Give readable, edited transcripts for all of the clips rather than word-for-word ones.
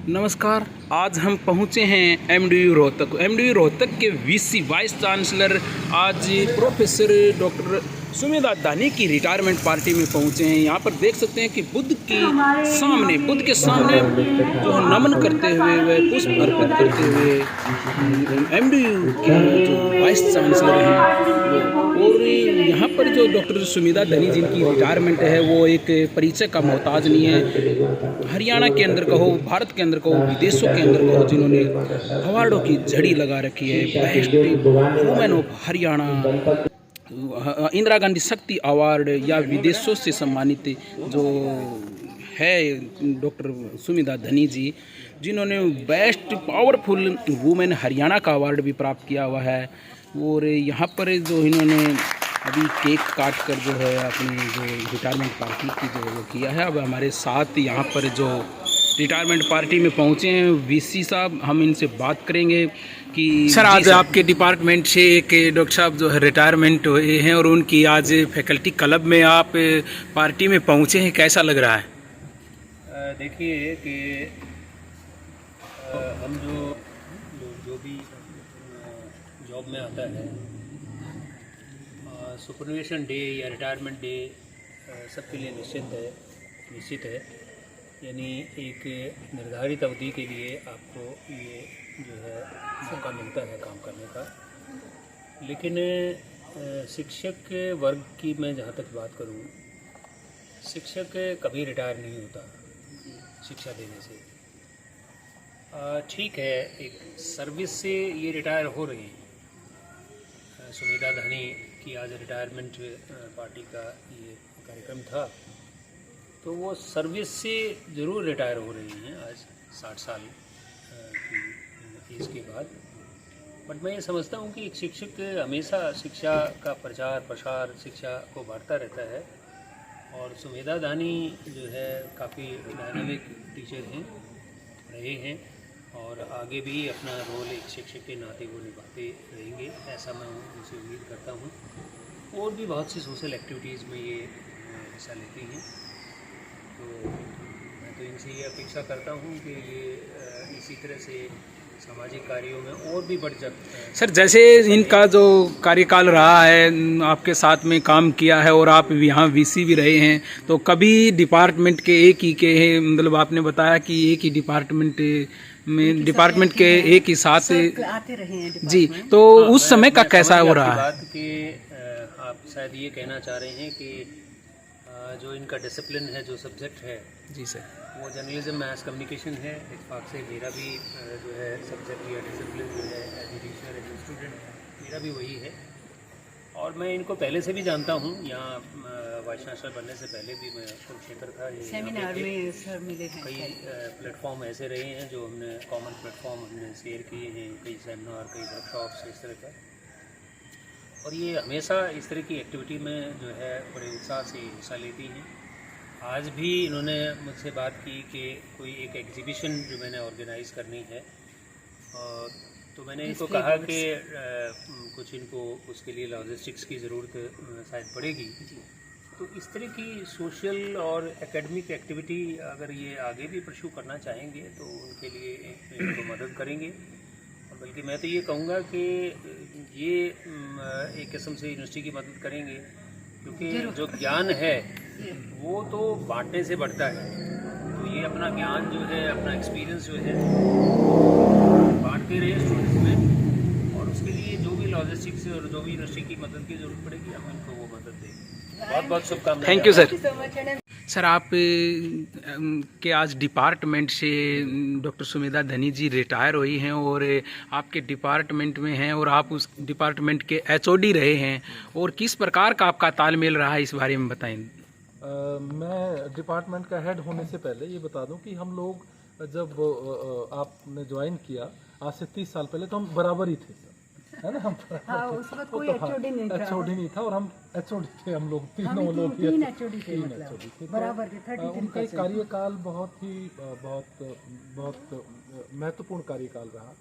नमस्कार। आज हम पहुँचे हैं एमडीयू रोहतक। एमडीयू रोहतक के वीसी वाइस चांसलर आज प्रोफेसर डॉक्टर सुमेधा दानी की रिटायरमेंट पार्टी में पहुँचे हैं। यहाँ पर देख सकते हैं कि बुद्ध के सामने जो नमन करते हुए व पुष्प अर्पित करते हुए एमडीयू के जो वाइस चांसलर हैं वो, और यहाँ पर जो डॉक्टर सुमेधा दानी जिनकी रिटायरमेंट है वो एक परिचय का मोहताज नहीं है। हरियाणा के अंदर कहो, भारत के अंदर कहो, विदेशों के अंदर कहो, जिन्होंने अवार्डों की झड़ी लगा रखी है। Best women of Haryana, Indira Gandhi शक्ति अवार्ड या विदेशों से सम्मानित जो है डॉक्टर सुमेधा दानी जी, जिन्होंने बेस्ट पावरफुल वुमेन हरियाणा का अवार्ड भी प्राप्त किया हुआ है। और यहाँ पर जो इन्होंने अभी केक काट कर जो है अपनी जो रिटायरमेंट पार्टी की जो वो किया है। अब हमारे साथ यहाँ पर जो रिटायरमेंट पार्टी में पहुँचे हैं वीसी साहब, हम इनसे बात करेंगे कि सर आज आपके डिपार्टमेंट से एक डॉक्टर साहब जो है रिटायरमेंट हुए हैं और उनकी आज फैकल्टी क्लब में आप पार्टी में पहुँचे हैं, कैसा लग रहा है? देखिए कि हम जो भी जॉब में आता है, सुपरविजन डे या रिटायरमेंट डे सबके लिए निश्चित है। यानी एक निर्धारित अवधि के लिए आपको ये जो है मौका मिलता है काम करने का। लेकिन शिक्षक वर्ग की मैं जहाँ तक बात करूँ, शिक्षक कभी रिटायर नहीं होता शिक्षा देने से। ठीक है, एक सर्विस से ये रिटायर हो रही है। सुमेधा दानी की आज रिटायरमेंट पार्टी का ये कार्यक्रम था, तो वो सर्विस से ज़रूर रिटायर हो रही हैं आज 60 साल की एज के बाद। बट मैं ये समझता हूँ कि एक शिक्षक हमेशा शिक्षा का प्रचार प्रसार, शिक्षा को बांटता रहता है। और सुमेधा दानी जो है काफ़ी डायनामिक टीचर रहे हैं और आगे भी अपना रोल एक शिक्षक के नाते वो निभाते रहेंगे, ऐसा मैं उनसे उम्मीद करता हूँ। और भी बहुत सी सोशल एक्टिविटीज़ में ये हिस्सा लेती हैं, तो मैं तो इनसे ये अपेक्षा करता हूँ कि ये इसी तरह से सामाजिक कार्यों में और भी बढ़ जाता है। सर जैसे इनका जो कार्यकाल रहा है, आपके साथ में काम किया है और आप यहाँ वीसी भी रहे हैं, तो कभी डिपार्टमेंट के एक ही के मतलब आपने बताया कि एक ही डिपार्टमेंट के एक ही साथ आते रहे हैं जी, तो उस समय का कैसा हो रहा है? बात कि आप शायद ये कहना चाह रहे हैं कि जो इनका डिसिप्लिन है, जो सब्जेक्ट है जी सर, वो जर्नलिज्म मैस कम्युनिकेशन है। इत्तेफाक से मेरा भी जो है सब्जेक्ट या डिसिप्लिन जो है as a teacher, as a student, मेरा भी वही है। और मैं इनको पहले से भी जानता हूँ। यहाँ वाइस चांसलर बनने से पहले भी मैं कुरुक्षेत्र था, सेमिनार में सर मिले हैं। कई प्लेटफॉर्म ऐसे रहे हैं जो हमने कॉमन प्लेटफॉर्म हमने शेयर किए हैं, कई सेमिनार, कई वर्कशॉप्स इस तरह का। और ये हमेशा इस तरह की एक्टिविटी में जो है बड़े उत्साह से हिस्सा लेती हैं। आज भी इन्होंने मुझसे बात की कि कोई एक एग्जीबिशन जो मैंने ऑर्गेनाइज़ करनी है, और तो मैंने इनको कहा कि कुछ इनको उसके लिए लॉजिस्टिक्स की ज़रूरत शायद पड़ेगी। तो इस तरह की सोशल और एकेडमिक एक्टिविटी अगर ये आगे भी परस्यू करना चाहेंगे तो उनके लिए इनको मदद करेंगे। और बल्कि मैं तो ये कहूँगा कि ये एक किस्म से यूनिवर्सिटी की मदद करेंगे, क्योंकि जो ज्ञान है वो तो बांटने से बढ़ता है। तो ये अपना ज्ञान जो है, अपना एक्सपीरियंस जो है बांटते रहे स्टूडेंट्स में, और उसके लिए जो भी लॉजिस्टिक्स और जो भी यूनिवर्सिटी की मदद की ज़रूरत पड़ेगी हम इनको वो मदद देंगे। बहुत बहुत शुभकामनाएं। Thank you sir. सर आप के आज डिपार्टमेंट से डॉक्टर सुमेधा दानी जी रिटायर हुई हैं और आपके डिपार्टमेंट में हैं और आप उस डिपार्टमेंट के एचओडी रहे हैं, और किस प्रकार का आपका तालमेल रहा है, इस बारे में बताएं। मैं डिपार्टमेंट का हेड होने से पहले ये बता दूं कि हम लोग जब आपने ज्वाइन किया आज से 30 साल पहले, तो हम बराबर ही थे, है ना। हम उस वक्त कोई एचओडी नहीं था और हम एचओडी थे, हम लोग तीनों लोग तीन एचओडी थे, बराबर थे। उनका एक कार्यकाल बहुत महत्वपूर्ण कार्यकाल रहा,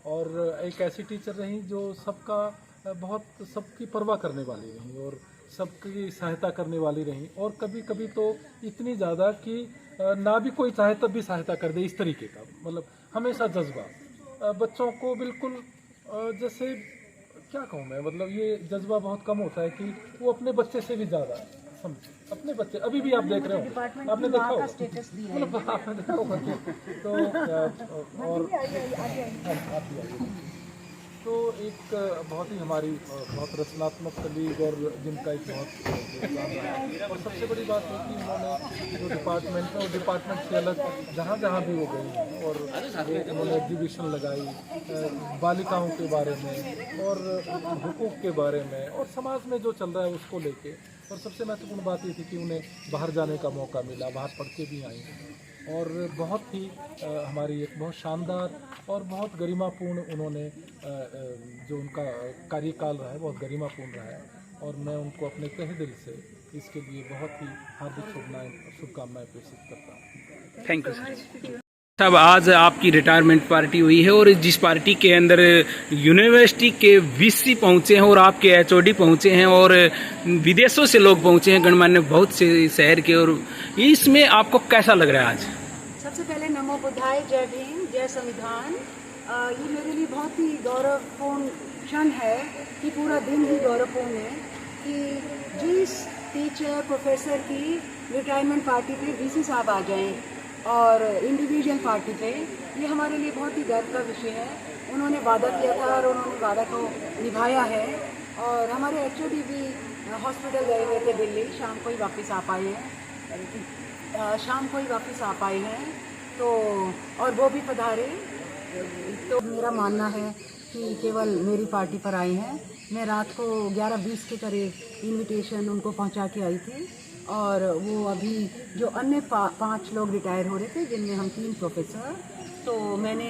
और एक ऐसी टीचर रही जो सबकी परवाह करने वाली रही और सबकी सहायता करने वाली रहीं, और कभी कभी तो इतनी ज़्यादा कि ना भी कोई चाहे तब भी सहायता कर दे, इस तरीके का मतलब हमेशा जज्बा बच्चों को बिल्कुल जैसे क्या कहूँ मैं, मतलब ये जज्बा बहुत कम होता है कि वो अपने बच्चे से भी ज़्यादा समझे अपने बच्चे। अभी भी आप देख रहे हो, आपने देखा होगा, मतलब आपने देखा होगा तो और आप भी आइए। तो एक बहुत ही हमारी बहुत रचनात्मक कलीग और जिनका एक बहुत योगदान रहा है। और सबसे बड़ी बात है कि उन्होंने जो डिपार्टमेंट है, और डिपार्टमेंट से अलग जहाँ जहाँ भी वो गई हैं, और उन्होंने एग्जीबिशन लगाई बालिकाओं के बारे में और हुकूक के बारे में और समाज में जो चल रहा है उसको लेके। और सबसे महत्वपूर्ण बात ये थी कि उन्हें बाहर जाने का मौका मिला, बाहर पढ़ के भी आई और बहुत ही हमारी एक बहुत शानदार और बहुत गरिमापूर्ण उन्होंने जो उनका कार्यकाल रहा है बहुत गरिमापूर्ण रहा है। और मैं उनको अपने तहे दिल से इसके लिए बहुत ही हार्दिक शुभकामनाएं प्रेषित करता हूँ। Thank you sir. साहब, आज आपकी रिटायरमेंट पार्टी हुई है और जिस पार्टी के अंदर यूनिवर्सिटी के वीसी पहुंचे हैं और आपके एचओडी पहुंचे हैं और विदेशों से लोग पहुंचे हैं, गणमान्य बहुत से शहर के, और इसमें आपको कैसा लग रहा है आज? सबसे पहले नमो बुद्धाय, जय भीम, जय संविधान। ये मेरे लिए बहुत ही गौरवपूर्ण क्षण है कि पूरा दिन ही गौरवपूर्ण है कि जिस टीचर प्रोफेसर की रिटायरमेंट पार्टी पे वीसी साहब आ जाएं और इंडिविजुअल पार्टी पे, ये हमारे लिए बहुत ही गर्व का विषय है। उन्होंने वादा किया था और उन्होंने वादा को निभाया है। और हमारे एचओडी भी हॉस्पिटल गए हुए थे दिल्ली, शाम को ही वापस आ पाए हैं तो, और वो भी पधारे। तो मेरा मानना है कि केवल मेरी पार्टी पर आए हैं। मैं रात को 11:20 के करीब इनविटेशन उनको पहुंचा के आई थी और वो अभी जो अन्य 5 लोग रिटायर हो रहे थे, जिनमें हम 3 प्रोफेसर, तो मैंने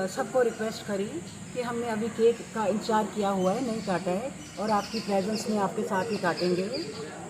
सबको रिक्वेस्ट करी कि हमने अभी केक का इंतजार किया हुआ है, नहीं काटा है और आपकी प्रेजेंस में आपके साथ ही काटेंगे।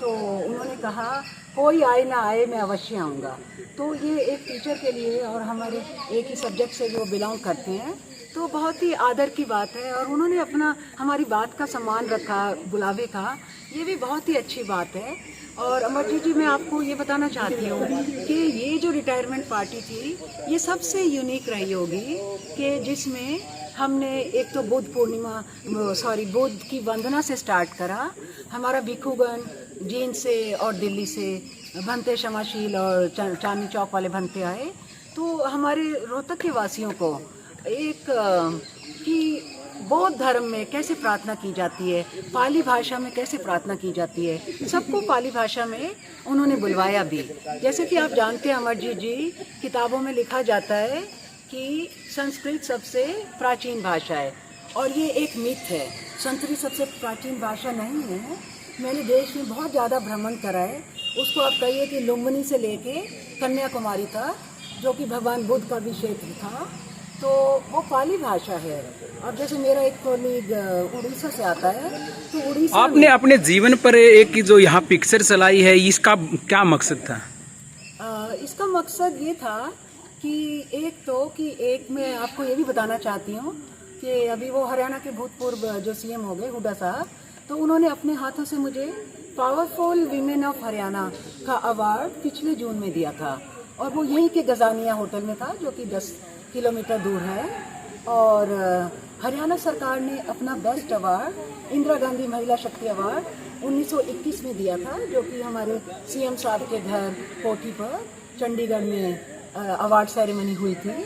तो उन्होंने कहा कोई आए ना आए मैं अवश्य आऊँगा। तो ये एक टीचर के लिए और हमारे एक ही सब्जेक्ट से जो बिलोंग करते हैं तो बहुत ही आदर की बात है। और उन्होंने अपना हमारी बात का सम्मान रखा बुलावे का, ये भी बहुत ही अच्छी बात है। और अमरजीत जी, मैं आपको ये बताना चाहती हूँ कि ये जो रिटायरमेंट पार्टी थी ये सबसे यूनिक रही होगी कि जिसमें हमने एक तो बुद्ध की वंदना से स्टार्ट करा। हमारा भिखुगण जींद से और दिल्ली से भंते क्षमाशील और चांदनी चौक वाले भंते आए। तो हमारे रोहतक के वासियों को एक कि बौद्ध धर्म में कैसे प्रार्थना की जाती है, पाली भाषा में कैसे प्रार्थना की जाती है, सबको पाली भाषा में उन्होंने बुलवाया भी। जैसे कि आप जानते हैं अमरजीत जी, किताबों में लिखा जाता है कि संस्कृत सबसे प्राचीन भाषा है और ये एक मिथ है। संस्कृत सबसे प्राचीन भाषा नहीं है। मैंने देश में बहुत ज़्यादा भ्रमण करा है। उसको आप कहिए कि लुम्बिनी से लेके कन्याकुमारी तक, जो कि भगवान बुद्ध का भी क्षेत्र था, तो वो पाली भाषा है। और जैसे मेरा एक कोलीग उड़ीसा से आता है, तो उड़ीसा आपने अपने जीवन पर एक जो यहाँ पिक्चर चलाई है, इसका क्या मकसद था? इसका मकसद ये था कि एक मैं आपको ये भी बताना चाहती हूँ कि अभी वो हरियाणा के भूतपूर्व जो सीएम हो गए हुड्डा साहब, तो उन्होंने अपने हाथों से मुझे पावरफुल वीमेन ऑफ हरियाणा का अवार्ड पिछले जून में दिया था। और वो यहीं के गजानिया होटल में था, जो कि 10 किलोमीटर दूर है। और हरियाणा सरकार ने अपना बेस्ट अवार्ड इंदिरा गांधी महिला शक्ति अवार्ड 1921 में दिया था, जो कि हमारे सीएम साहब के घर कोठी पर चंडीगढ़ में अवार्ड सेरेमनी हुई थी।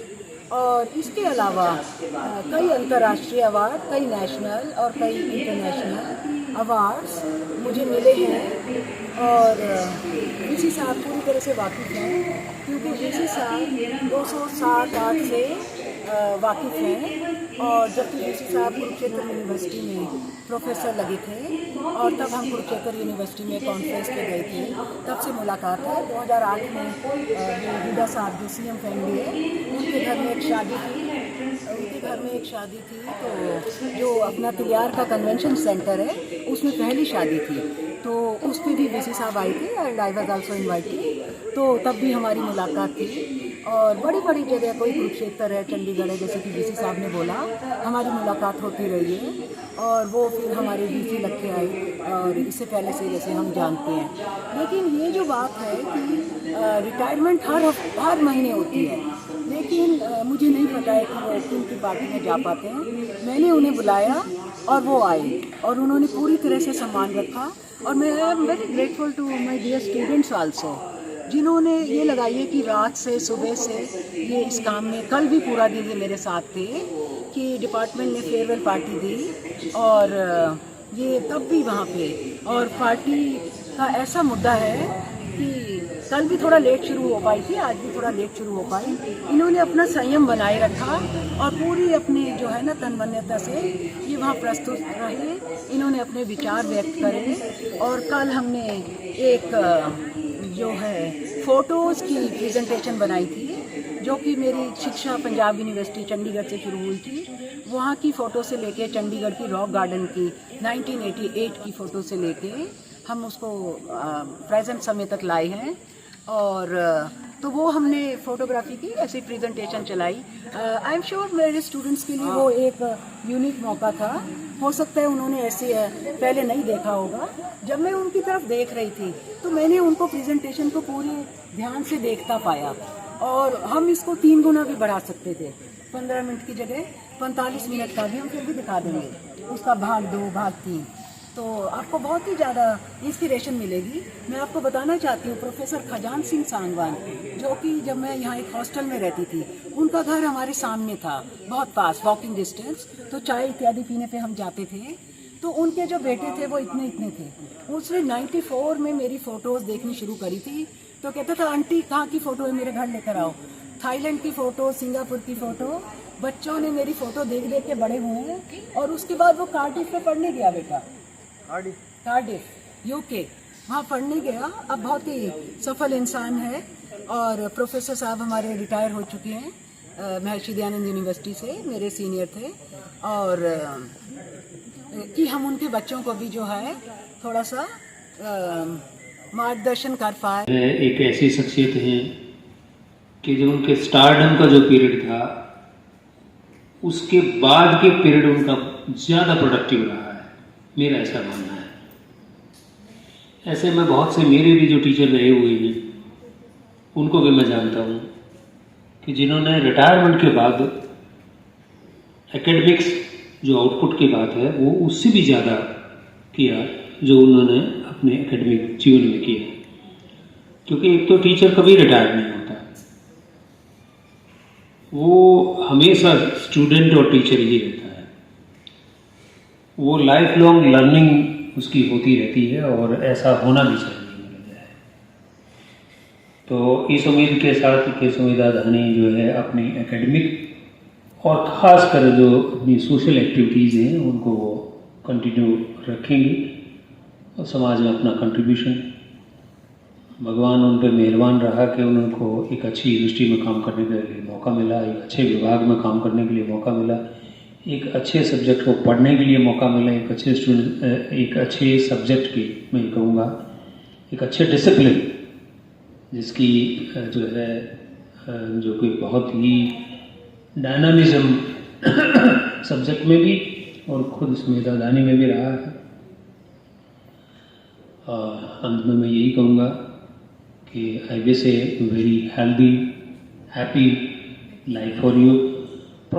और इसके अलावा कई अंतर्राष्ट्रीय अवार्ड, कई नेशनल और कई इंटरनेशनल अवार्ड्स मुझे मिले हैं। और वीसी साहब पूरी तरह से वाकिफ़ हैं, क्योंकि वीसी साहब 207-8 से वाकिफ़ हैं। और जबकि वीसी साहब कुरुक्षेत्र यूनिवर्सिटी में प्रोफेसर लगे थे और तब हम कुरुक्षेत्र यूनिवर्सिटी में कॉन्फ्रेंस पे गए थे, तब से मुलाकात है। 2008 में हुड्डा साहब जो सीएम फैमिली है, उनके घर में एक शादी थी, तो जो अपना तिलियार का कन्वेंशन सेंटर है उसमें पहली शादी थी, तो उस पर भी वीसी साहब आए थे and I was also invited. तो तब भी हमारी मुलाकात थी। और बड़ी बड़ी जगह, कोई कुरुक्षेत्र है, चंडीगढ़ है, जैसे कि डीसी साहब ने बोला, हमारी मुलाकात होती रही है। और वो फिर हमारे डीसी लग के आए, और इससे पहले से जैसे हम जानते हैं। लेकिन ये जो बात है कि रिटायरमेंट हर महीने होती है, लेकिन मुझे नहीं पता है कि वो किन की पार्टी में जा पाते हैं। मैंने उन्हें बुलाया और वो आए, और उन्होंने पूरी तरह से सम्मान रखा। और मैं I am very grateful to my dear students also, जिन्होंने ये लगाई है कि रात से सुबह से ये इस काम में, कल भी पूरा दिन ये मेरे साथ थे कि डिपार्टमेंट ने फेयरवेल पार्टी दी, और ये तब भी वहाँ पे। और पार्टी का ऐसा मुद्दा है कि कल भी थोड़ा लेट शुरू हो पाई थी, आज भी थोड़ा लेट शुरू हो पाई। इन्होंने अपना संयम बनाए रखा और पूरी अपनी जो है ना तन्मन्यता से ये वहाँ प्रस्तुत रहे। इन्होंने अपने विचार व्यक्त करे। और कल हमने एक जो है फ़ोटोज़ की प्रेजेंटेशन बनाई थी, जो कि मेरी शिक्षा पंजाब यूनिवर्सिटी चंडीगढ़ से शुरू हुई थी। वहाँ की फ़ोटो से लेके, चंडीगढ़ की रॉक गार्डन की 1988 की फ़ोटो से लेके हम उसको प्रेजेंट समय तक लाए हैं। और तो वो हमने फ़ोटोग्राफी की ऐसी प्रेजेंटेशन चलाई। आई एम श्योर मेरे स्टूडेंट्स के लिए वो एक यूनिक मौका था। हो सकता है उन्होंने ऐसे पहले नहीं देखा होगा। जब मैं उनकी तरफ देख रही थी तो मैंने उनको प्रेजेंटेशन को पूरी ध्यान से देखता पाया, और हम इसको 3 गुना भी बढ़ा सकते थे। 15 मिनट की जगह 45 मिनट का भी हम फिर भी दिखा देंगे, उसका भाग 2 भाग 3। तो आपको बहुत ही ज़्यादा इंस्पिरेशन मिलेगी। मैं आपको बताना चाहती हूँ, प्रोफेसर खजान सिंह सांगवान, जो कि जब मैं यहाँ एक हॉस्टल में रहती थी, उनका घर हमारे सामने था, बहुत पास, वॉकिंग डिस्टेंस। तो चाय इत्यादि पीने पे हम जाते थे। तो उनके जो बेटे थे वो इतने इतने थे। उसने 94 में मेरी फ़ोटोज़ देखनी शुरू करी थी। तो कहता था, आंटी कहाँ की फ़ोटो है, मेरे घर लेकर आओ। थाईलैंड की फ़ोटो, सिंगापुर की फ़ोटो। बच्चों ने मेरी फ़ोटो देख देख के बड़े हुए हैं। और उसके बाद वो कार्डिफ में पढ़ने गया बेटा, कार्डिफ यूके, वहाँ पढ़ने गया। अब बहुत ही सफल इंसान है। और प्रोफेसर साहब हमारे रिटायर हो चुके हैं महर्षि दयानंद यूनिवर्सिटी से, मेरे सीनियर थे। और कि हम उनके बच्चों को भी जो है थोड़ा सा मार्गदर्शन कर पाए। एक ऐसी शख्सियत हैं कि जो उनके स्टारडम का जो पीरियड था, उसके बाद के पीरियड उनका ज़्यादा प्रोडक्टिव रहा है, मेरा ऐसा मानना है। ऐसे में बहुत से मेरे भी जो टीचर रहे हुए हैं, उनको भी मैं जानता हूँ कि जिन्होंने रिटायरमेंट के बाद एकेडमिक्स जो आउटपुट की बात है वो उससे भी ज़्यादा किया जो उन्होंने अपने एकेडमिक जीवन में किया। क्योंकि एक तो टीचर कभी रिटायर नहीं होता, वो हमेशा स्टूडेंट और टीचर ही रहता है। वो लाइफ लॉन्ग लर्निंग उसकी होती रहती है, और ऐसा होना भी चाहिए। तो इस उम्मीद के साथ कि सुमेधा धानी जो है अपनी एकेडमिक और ख़ास कर जो अपनी सोशल एक्टिविटीज़ हैं उनको वो कंटिन्यू रखेंगी और समाज में अपना कंट्रीब्यूशन, भगवान उन पर मेहरबान रहा कि उनको एक अच्छी यूनिवर्सिटी में काम करने के लिए मौका मिला, एक अच्छे विभाग में काम करने के लिए मौका मिला, एक अच्छे सब्जेक्ट को पढ़ने के लिए मौका मिला, एक अच्छे सब्जेक्ट की मैं कहूँगा एक अच्छे डिसिप्लिन जिसकी जो है जो कि बहुत ही डायनामिज्म सब्जेक्ट में भी और खुद सुमेधा धानी में भी रहा है। अंत में मैं यही कहूँगा कि I wish a very healthy happy life for you.